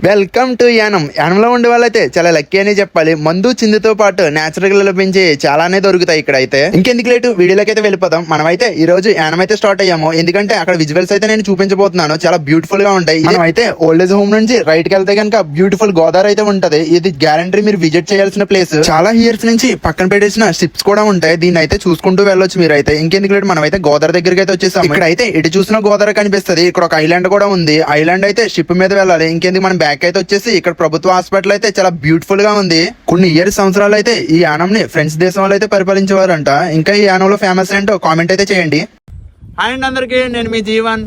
Welcome to యానంలో ఉండే వాళ్ళైతే చాలా లక్కీ అని చెప్పాలి. మందు చిందుతో పాటు నేచురల్ గా లభించి చాలానే దొరుకుతాయి ఇక్కడ అయితే. ఇంకెందుకు లేటు వీడియోలోకి అయితే వెళ్ళిపోతాం. మనమైతే ఈ రోజు యానం అయితే స్టార్ట్ అయ్యాము. ఎందుకంటే అక్కడ విజువల్స్ అయితే నేను చూపించబోతున్నాను, చాలా బ్యూటిఫుల్ గా ఉంటాయి. మనమైతే ఓల్డేజ్ హోమ్ నుంచి రైట్ కి వెళ్తే కనుక బ్యూటిఫుల్ గోదావరి అయితే ఉంటది. ఇది గ్యారంటీ మీరు విజిట్ చేయాల్సిన ప్లేస్. చాలా ఇయర్స్ నుంచి పక్కన పెట్టేసిన షిప్స్ కూడా ఉంటాయి, దీన్ని అయితే చూసుకుంటూ వెళ్ళొచ్చు మీరు అయితే. ఇంకెందుకు లేటు మనమైతే గోదావరి దగ్గరికి అయితే వచ్చేసాం. ఇక్కడ అయితే ఎటు చూసినా గోదావరి కనిపిస్తుంది. ఇక్కడ ఒక ఐలాండ్ కూడా ఉంది. ఐలాండ్ అయితే షిప్ మీద వెళ్ళాలి. ఇంకెందుకు మనం బ్యాక్ అయితే వచ్చేసి ఇక్కడ ప్రభుత్వ హాస్పిటల్ అయితే చాలా బ్యూటిఫుల్ గా ఉంది. కొన్ని సంవత్సరాలు అయితే ఈ యానం ని ఫ్రెంచ్ దేశం వాళ్ళు అయితే పరిపాలించేవారంట. ఇంకా ఈ యానంలో ఫేమస్ ఏంటో కామెంట్ అయితే చేయండి. హాయ్ అండి అందరికి, నేను మీ జీవన్.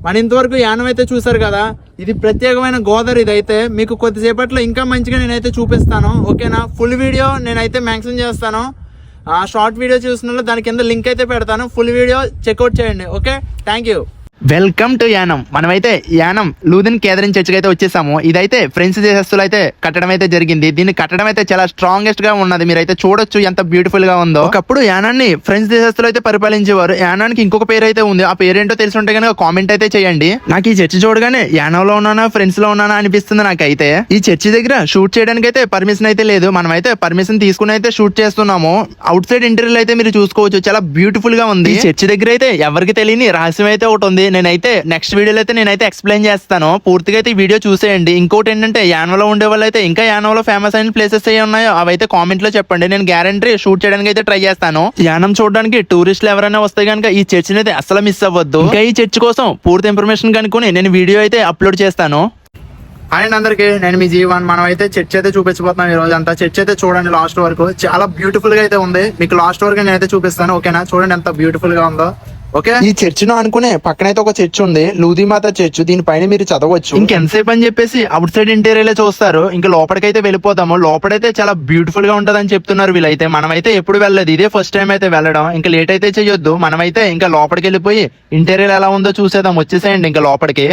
మన ఇంతవరకు యానం అయితే చూసారు కదా, ఇది ప్రత్యేకమైన గోదావరి. ఇదైతే మీకు కొద్దిసేపట్లో ఇంకా మంచిగా నేనైతే చూపిస్తాను, ఓకేనా? ఫుల్ వీడియో నేనైతే మ్యాక్సిమం చేస్తాను. ఆ షార్ట్ వీడియో చూసిన దాని కింద లింక్ అయితే పెడతాను, ఫుల్ వీడియో చెక్అవుట్ చేయండి, okay? Thank you. Welcome to Yanam. మనమైతే యానం లూథెన్ కేథరిన్ చర్చ్ అయితే వచ్చేసాము. ఇదైతే ఫ్రెంచ్ దేశస్తులు అయితే కట్టడం అయితే జరిగింది. దీన్ని కట్టడం అయితే చాలా స్ట్రాంగెస్ట్ గా ఉన్నది. మీరైతే చూడొచ్చు ఎంత బ్యూటిఫుల్ గా ఉందో. ఒకప్పుడు యానాన్ని ఫ్రెంచ్ దేశస్తులు అయితే పరిపాలించేవారు. యానానికి ఇంకొక పేరు అయితే ఉంది, ఆ పేరేంటో తెలిసి ఉంటే కనుక కామెంట్ అయితే చేయండి. నాకు ఈ చర్చ్ చూడగానే యానంలో ఉన్నానా ఫ్రెండ్స్ లో ఉన్నానా అనిపిస్తుంది నాకైతే. ఈ చర్చ్ దగ్గర షూట్ చేయడానికి అయితే పర్మిషన్ అయితే లేదు. మనమైతే పర్మిషన్ తీసుకుని అయితే షూట్ చేస్తున్నాము. అవుట్ సైడ్ ఇంటీరియర్ అయితే మీరు చూసుకోవచ్చు, చాలా బ్యూటిఫుల్ గా ఉంది. ఈ చర్చ్ దగ్గర అయితే ఎవరికి తెలియని రహస్యం అయితే ఒకటి ఉంది. నేనైతే నెక్స్ట్ వీడియోలో అయితే నేనైతే ఎక్స్ప్లెయిన్ చేస్తాను. పూర్తిగా అయితే ఈ వీడియో చూసేయండి. ఇంకోటి ఏంటంటే యానంలో ఉండే వాళ్ళు అయితే ఇంకా యానంలో ఫేమస్ అయిన ప్లేసెస్ ఏ ఉన్నాయో అవైతే కామెంట్ లో చెప్పండి. నేను గ్యారంటీ షూట్ చేయడానికి అయితే ట్రై చేస్తాను. యానం చూడడానికి టూరిస్టులు ఎవరైనా వస్తే కనుక ఈ చర్చ్ అయితే అసలు మిస్ అవ్వద్దు. ఇంకా ఈ చర్చ్ కోసం పూర్తి ఇన్ఫర్మేషన్ కనుక్కొని నేను వీడియో అయితే అప్లోడ్ చేస్తాను. హాయ్ అందరికి, నేను మీ జీవన్. మనం అయితే చర్చ్ అయితే చూపించబోతున్నాం ఈ రోజు అంతా. చర్చ్ అయితే చూడండి లాస్ట్ వరకు, చాలా బ్యూటిఫుల్ గా అయితే ఉంది. మీకు లాస్ట్ వరకు నేనైతే చూపిస్తాను, ఓకేనా? చూడండి ఎంత బ్యూటిఫుల్ గా ఉందో. ఓకే, ఈ చర్చ్ ను అనుకునే పక్కనైతే ఒక చర్చ్ ఉంది, లూథీమాత చర్చ్. దీనిపైన మీరు చదవచ్చు. ఇంకెంతసేపు అని చెప్పేసి అవుట్ సైడ్ ఇంటీరియర్ చూస్తారు. ఇంకా లోపలికైతే వెళ్ళిపోతాము. లోపలైతే చాలా బ్యూటిఫుల్ గా ఉంటదని చెప్తున్నారు వీళ్ళైతే. మనమైతే ఎప్పుడు వెళ్ళలేదు, ఇదే ఫస్ట్ టైం అయితే వెళ్ళడం. ఇంకా లేట్ అయితే చేయొద్దు. మనమైతే ఇంకా లోపలికి వెళ్ళిపోయి ఇంటీరియర్ ఎలా ఉందో చూసేద్దాం. వచ్చేసేయండి ఇంకా లోపలికి.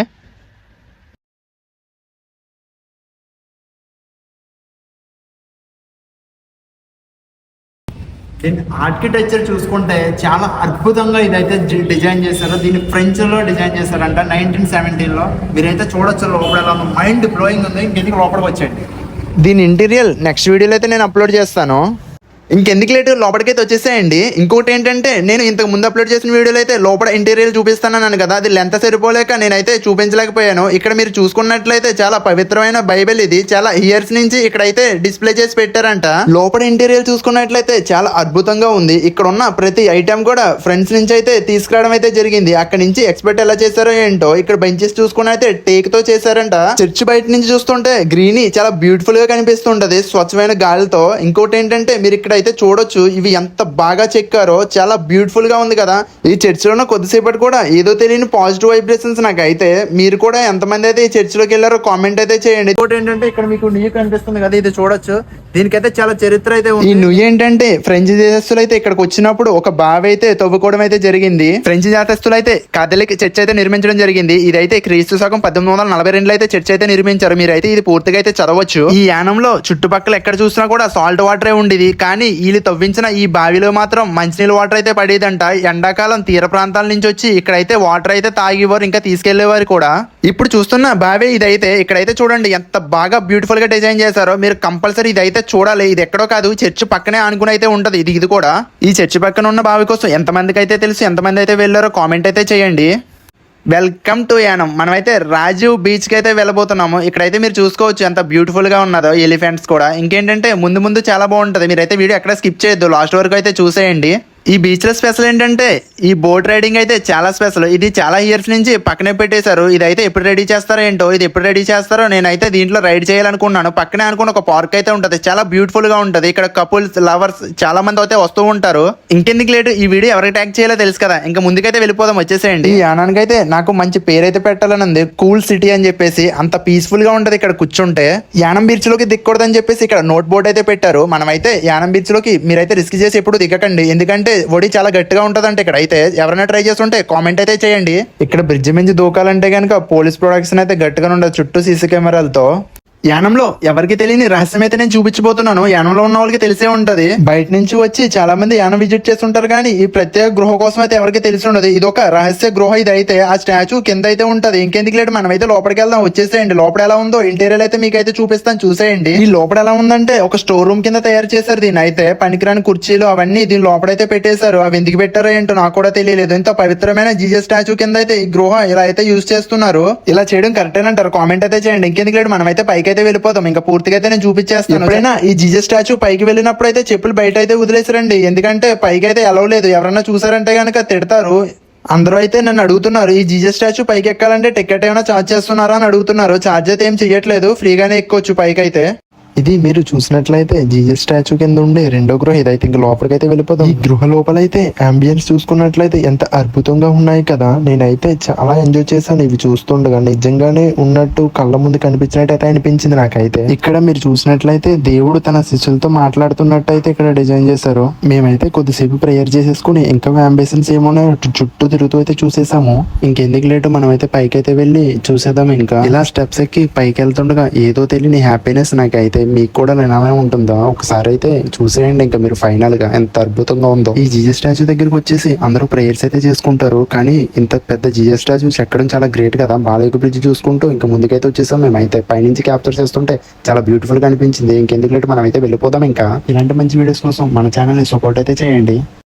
దీని ఆర్కిటెక్చర్ చూసుకుంటే చాలా అద్భుతంగా ఇదైతే డిజైన్ చేశారు. దీన్ని ఫ్రెంచ్ లో డిజైన్ చేశారంట 1917లో. మీరైతే చూడొచ్చు లోపల, మైండ్ బ్లోయింగ్ ఉంది. ఇంకెందుకు లోపలికి వచ్చేయండి. దీని ఇంటీరియర్ నెక్స్ట్ వీడియోలో అయితే నేను అప్లోడ్ చేస్తాను. ఇంకెందుకు లేటు లోపలికైతే వచ్చేసేయండి. ఇంకోటి ఏంటంటే నేను ఇంతకు ముందు అప్లోడ్ చేసిన వీడియోలో అయితే లోపల ఇంటీరియర్ చూపిస్తానన్నాను కదా, అది లెంత్ సరిపోలేక నేనైతే చూపించలేకపోయాను. ఇక్కడ మీరు చూసుకున్నట్లయితే చాలా పవిత్రమైన బైబిల్ ఇది. చాలా ఇయర్స్ నుంచి ఇక్కడైతే డిస్ప్లే చేసి పెట్టారంట. లోపల ఇంటీరియర్ చూసుకున్నట్లయితే చాలా అద్భుతంగా ఉంది. ఇక్కడ ఉన్న ప్రతి ఐటమ్ కూడా ఫ్రెండ్స్ నుంచి అయితే తీసుకురావడం అయితే జరిగింది. అక్కడ నుంచి ఎక్స్పెక్ట్ ఎలా చేశారో ఏంటో. ఇక్కడ బెంచెస్ చూసుకున్నైతే టేక్ తో చేశారంట. చర్చ్ బయట నుంచి చూస్తుంటే గ్రీనీ చాలా బ్యూటిఫుల్ గా కనిపిస్తుంటది, స్వచ్ఛమైన గాలితో. ఇంకోటి ఏంటంటే మీరు ఇక్కడ అయితే చూడొచ్చు, ఇవి ఎంత బాగా చెక్కారో, చాలా బ్యూటిఫుల్ గా ఉంది కదా. ఈ చర్చ్ లో కొద్దిసేపటి కూడా ఏదో తెలియని పాజిటివ్ వైబ్రేషన్స్ నాకైతే. మీరు కూడా ఎంతమంది అయితే ఈ చర్చ్ లోకి వెళ్ళారో కామెంట్ అయితే చేయండి. ఇంకోటి ఏంటంటే ఇక్కడ మీకు నుయ్యి కనిపిస్తుంది కదా, ఇది చూడొచ్చు. దీనికైతే చాలా చరిత్ర అయితే ఉంది. ఈ నుయ్యి ఏంటంటే ఫ్రెంచ్ దేశస్తులు అయితే ఇక్కడికి వచ్చినప్పుడు ఒక బావి అయితే తవ్వుకోవడం అయితే జరిగింది. ఫ్రెంచ్ దేశస్తులు అయితే కాథలిక్ చర్చ్ అయితే నిర్మించడం జరిగింది. ఇదైతే క్రీస్తు శకం 1842లో అయితే చర్చ్ అయితే నిర్మించారు. మీరైతే ఇది పూర్తిగా అయితే చదవచ్చు. ఈ యానంలో చుట్టుపక్కల ఎక్కడ చూసినా కూడా సాల్ట్ వాటరే ఉండేది, కానీ వీళ్ళు తవ్వించిన ఈ బావిలో మాత్రం మంచినీళ్ళ వాటర్ అయితే పడేదంట. ఎండాకాలం తీర ప్రాంతాల నుంచి వచ్చి ఇక్కడైతే వాటర్ అయితే తాగేవారు, ఇంకా తీసుకెళ్లేవారు కూడా. ఇప్పుడు చూస్తున్న బావి ఇదైతే. ఇక్కడైతే చూడండి ఎంత బాగా బ్యూటిఫుల్ గా డిజైన్ చేశారో. మీరు కంపల్సరీ ఇదైతే చూడాలి. ఇది ఎక్కడో కాదు, చర్చ్ పక్కనే అనుకుని అయితే ఉంటది ఇది కూడా. ఈ చర్చ్ పక్కన ఉన్న బావి కోసం ఎంతమందికి అయితే తెలుసు, ఎంతమంది అయితే వెళ్ళారో కామెంట్ అయితే చేయండి. Welcome to Yanam. మనమైతే రాజీవ్ బీచ్ కి అయితే వెళ్ళబోతున్నాము. ఇక్కడైతే మీరు చూసుకోవచ్చు ఎంత బ్యూటిఫుల్ గా ఉన్నదో, ఎలిఫెంట్స్ కూడా. ఇంకేంటంటే ముందు చాలా బాగుంటది. మీరైతే వీడియో ఎక్కడ స్కిప్ చేయొద్దు, లాస్ట్ వరకు అయితే చూసేయండి. ఈ బీచ్ లో స్పెషల్ ఏంటంటే ఈ బోట్ రైడింగ్ అయితే చాలా స్పెషల్. ఇది చాలా ఇయర్స్ నుంచి పక్కనే పెట్టేశారు. ఇదైతే ఎప్పుడు రెడీ చేస్తారో ఏంటో, ఇది ఎప్పుడు రెడీ చేస్తారో. నేనైతే దీంట్లో రైడ్ చేయాలనుకున్నాను. పక్కనే అనుకున్న ఒక పార్క్ అయితే ఉంటది, చాలా బ్యూటిఫుల్ గా ఉంటది. ఇక్కడ కపుల్స్, లవర్స్ చాలా మంది అయితే వస్తూ ఉంటారు. ఇంకెందుకు లేటు, ఈ వీడియో ఎవరికి ట్యాగ్ చేయాలో తెలుసు కదా. ఇంకా ముందుకైతే వెళ్ళిపోదాం, వచ్చేసేయండి. ఈ యానానికి అయితే నాకు మంచి పేరు అయితే పెట్టాలని ఉంది, కూల్ సిటీ అని చెప్పేసి. అంత పీస్ఫుల్ గా ఉంటది ఇక్కడ కూర్చుంటే. యానం బీచ్ లోకి దిక్కకూడదని చెప్పేసి ఇక్కడ నోట్ బోర్డ్ అయితే పెట్టారు. మనమైతే యానం బీచ్ లోకి మీరైతే రిస్క్ చేసి ఎప్పుడు దిగకండి, ఎందుకంటే ఒడి చాలా గట్టిగా ఉంటదంటే. ఇక్కడ అయితే ఎవరైనా ట్రై చేస్తుంటే కామెంట్ అయితే చేయండి. ఇక్కడ బ్రిడ్జ్ మించి దూకాలంటే కనుక పోలీస్ ప్రొడక్షన్ అయితే గట్టిగా ఉండదు, చుట్టూ సీసీ కెమెరాలతో. యానంలో ఎవరికి తెలియని రహస్యం అయితే నేను చూపించబోతున్నాను. యానంలో ఉన్న వాళ్ళకి తెలిసే ఉంటది. బయట నుంచి వచ్చి చాలా మంది యానం విజిట్ చేస్తుంటారు, కానీ ఈ ప్రత్యేక గృహ కోసం అయితే ఎవరికి తెలిసి ఉండదు. ఇది ఒక రహస్య గృహ. ఇది అయితే ఆ స్టాచ్యూ కింద అయితే ఉంటది. ఇంకెందుకు లేడు, మనం అయితే లోపలికి వెళ్దాం. వచ్చేసేయండి. లోపల ఎలా ఉందో ఇంటీరియర్ అయితే మీకు అయితే చూపిస్తాను, చూసేయండి. ఈ లోపల ఎలా ఉందంటే ఒక స్టోర్ రూమ్ కింద తయారు చేశారు దీని అయితే. పనికిరాని కుర్చీలు అవన్నీ దీని లోపలైతే పెట్టేశారు. అవి ఎందుకు పెట్టారో ఏంటో నాకు కూడా తెలియలేదు. ఇంత పవిత్రమైన జీసస్ స్టాచ్యూ కింద అయితే ఈ గృహ ఇలా అయితే యూజ్ చేస్తున్నారు. ఇలా చేయడం కరెక్ట్ అంటారు? కామెంట్ అయితే చేయండి. ఇంకెందుకు లేడు, మనం అయితే పైకి అయితే వెళ్ళిపోతాం. ఇంకా పూర్తిగా అయితే నేను చూపించేస్తాను. ఎప్పుడైనా ఈ జీసస్ స్టాచ్యూ పైకి వెళ్ళినప్పుడు అయితే చెప్పులు బయట అయితే వదిలేసారండి. ఎందుకంటే పైకి అయితే అలవ్ లేదు. ఎవరన్నా చూసారంటే గనక తిడతారు. అందరూ అయితే నన్ను అడుగుతున్నారు, ఈ జీసస్ స్టాచ్యూ పైకి ఎక్కాలంటే టికెట్ ఏమైనా ఛార్జ్ చేస్తున్నారా అని అడుగుతున్నారు. ఛార్జ్ అయితే ఏం చెయ్యట్లేదు, ఫ్రీగానే ఎక్కొచ్చు పైకి అయితే. ఇది మీరు చూసినట్లయితే జీసస్ స్టాచ్యూ కింద ఉండే రెండో గృహ. ఇదైతే ఇంకా లోపలికి అయితే వెళ్ళిపోతాం. ఈ గృహ లోపల అయితే అంబియన్స్ చూసుకున్నట్లయితే ఎంత అద్భుతంగా ఉన్నాయి కదా. నేనైతే చాలా ఎంజాయ్ చేశాను ఇవి చూస్తుండగా. నిజంగానే ఉన్నట్టు కళ్ళ ముందు కనిపించినట్టయితే అనిపించింది నాకైతే. ఇక్కడ మీరు చూసినట్లయితే దేవుడు తన శిష్యులతో మాట్లాడుతున్నట్టు అయితే ఇక్కడ డిజైన్ చేశారు. మేమైతే కొద్దిసేపు ప్రేయర్ చేసేసుకుని ఇంకా అంబియన్స్ ఏమో చుట్టూ తిరుగుతూ అయితే చూసేసాము. ఇంకెందుకు లేటు మనం అయితే పైకి అయితే వెళ్ళి చూసేద్దాం. ఇంకా ఇలా స్టెప్స్ ఎక్కి పైకి వెళ్తుండగా ఏదో తెలియని హ్యాపీనెస్ నాకైతే. మీకు కూడా అలానే ఉంటుందా? ఒకసారి అయితే చూసేయండి. ఇంకా మీరు ఫైనల్ గా ఎంత అద్భుతంగా ఉందో. ఈ జీసస్ స్టాచ్యూ దగ్గరికి వచ్చేసి అందరూ ప్రేయర్స్ అయితే చేసుకుంటారు, కానీ ఇంత పెద్ద జీసస్ స్టాచ్యూ చెక్కడం చాలా గ్రేట్ కదా. బాలయ్య బ్రిడ్జ్ చూసుకుంటూ ఇంకా ముందుకైతే వచ్చేసాం. మేమైతే పైనుంచి క్యాప్చర్ చేస్తుంటే చాలా బ్యూటిఫుల్ గా అనిపించింది. ఇంకెందుకు లేటు మనం అయితే వెళ్ళిపోదాం. ఇంకా ఇలాంటి మంచి వీడియోస్ కోసం మన ఛానల్ ని సపోర్ట్ అయితే చేయండి.